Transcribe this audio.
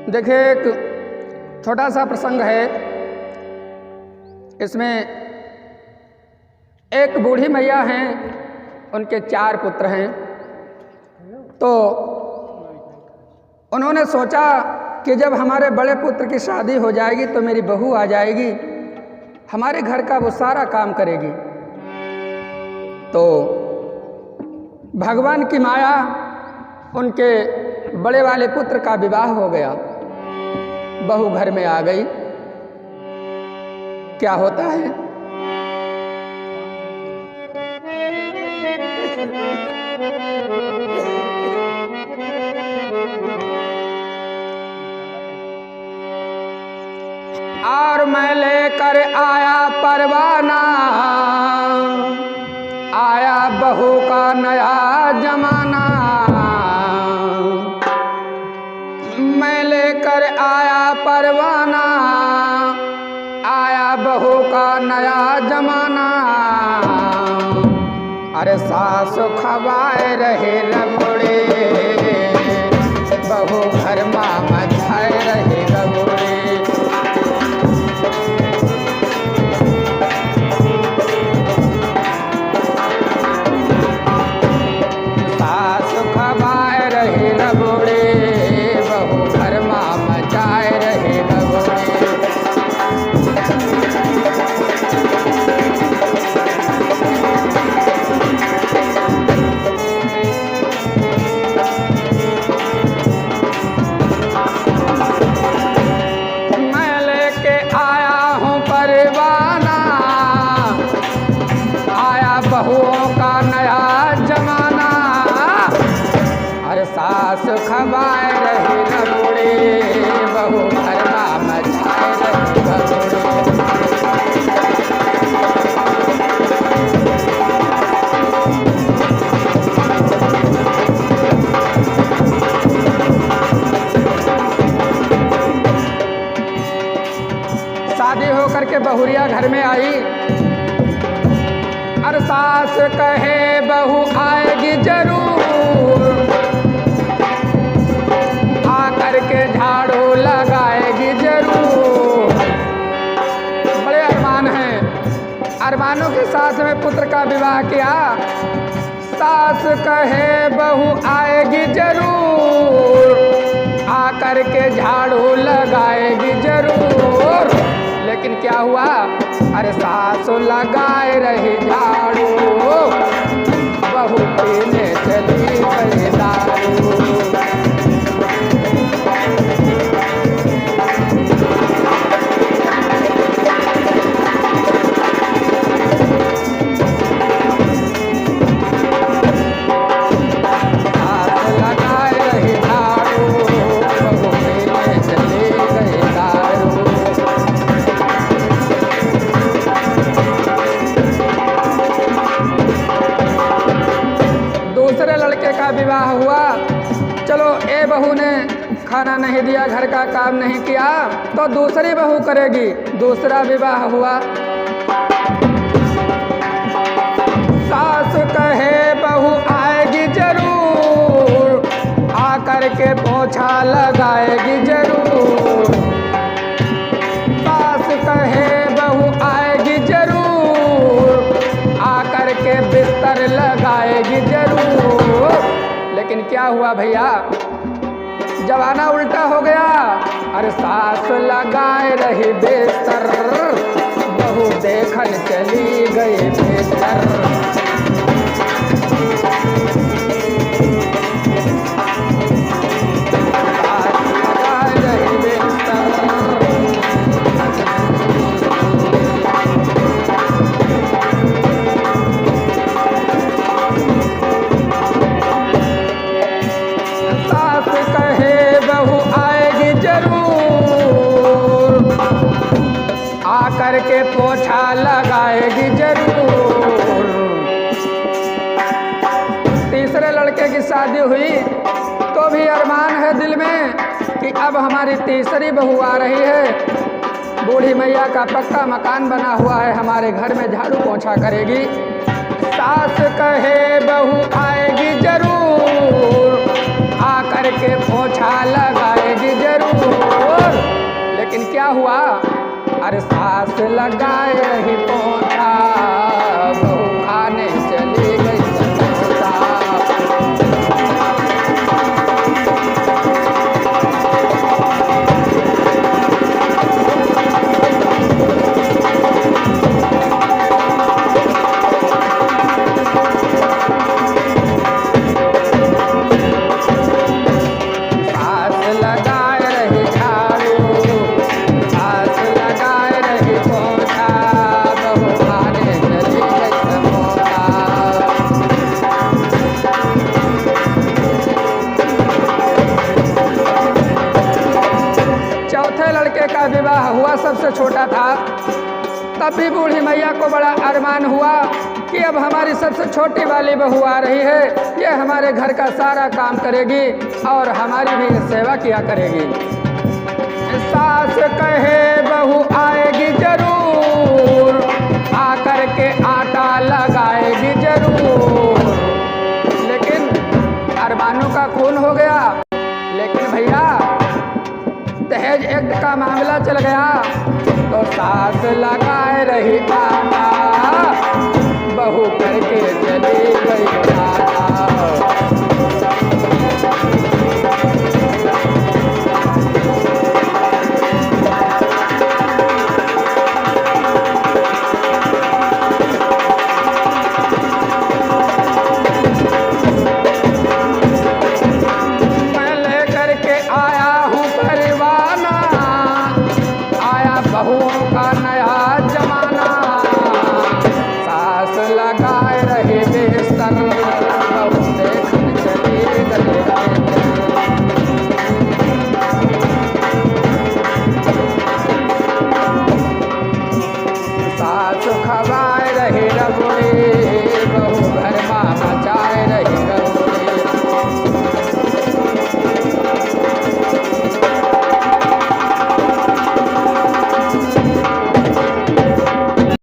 देखिए, एक छोटा सा प्रसंग है। इसमें एक बूढ़ी मैया हैं, उनके 4 पुत्र हैं। तो उन्होंने सोचा कि जब हमारे बड़े पुत्र की शादी हो जाएगी तो मेरी बहू आ जाएगी, हमारे घर का वो सारा काम करेगी। तो भगवान की माया, उनके बड़े वाले पुत्र का विवाह हो गया, बहू घर में आ गई। क्या होता है, और मैं लेकर आया परवाना, आया बहू का नया जमाना। मैं लेकर आया परवाना, आया बहू का नया जमाना। अरे सास खवाए रहे रगोड़े, बहू घर माँ मचाए रहे रगोड़े। सास खवाए रहे रगोड़े, बहू घर माँ मचाए रहे रगोड़े। बहुओं का नया जमाना, अरे सास खवाए रही रगोड़े, बहू घर माँ मचाए रही रगोड़े। शादी होकर के बहुरिया घर में आई, और सास कहे बहू आएगी जरूर, आकर के झाड़ू लगाएगी जरूर। बड़े अरमान हैं, अरमानों के साथ में पुत्र का विवाह किया। सास कहे बहू आएगी जरूर, आकर के झाड़ू लगाएगी जरूर। लेकिन क्या हुआ, अरे सास लगाए रही झाड़ू, बहू पीने चली गई दारू। सास लगाए रही झाड़ू, बहू पीने चली गई दारू। दूसरे लड़के का विवाह हुआ। चलो, ए बहू ने खाना नहीं दिया, घर का काम नहीं किया, तो दूसरी बहू करेगी। दूसरा विवाह हुआ। सास कहे बहू आएगी जरूर, आकर के पोछा लगाएगी जरूर। सास कहे बहू आएगी जरूर, आकर के बिस्तर लगाएगी जरूर। लेकिन क्या हुआ भैया, जमाना उल्टा हो गया। अरे सास लगाए रही बिस्तर, बहू देखन चली गई बिस्तर। करके पोछा लगाएगी जरूर। तीसरे लड़के की शादी हुई तो भी अरमान है दिल में कि अब हमारी तीसरी बहू आ रही है। बूढ़ी मैया का पक्का मकान बना हुआ है, हमारे घर में झाड़ू पोछा करेगी। सास कहे बहू आएगी जरूर, आकर के पोछा लगाएगी जरूर। हुआ, अरे सास लगाए रही पोछा, बहू खाने चली गई समोसा। विवाह हुआ, सबसे छोटा था, तब भी बूढ़ी मैया को बड़ा अरमान हुआ कि अब हमारी सबसे छोटी वाली बहू आ रही है, ये हमारे घर का सारा काम करेगी और हमारी भी सेवा किया करेगी। सास कहे बहू आएगी जरूर, आकर के आटा लगाएगी जरूर। लेकिन अरमानों का खून हो गया। लेकिन भैया दहेज एक्ट का मामला चल गया तो सास लगाए रही आटा, बहू करके चली गई आटा।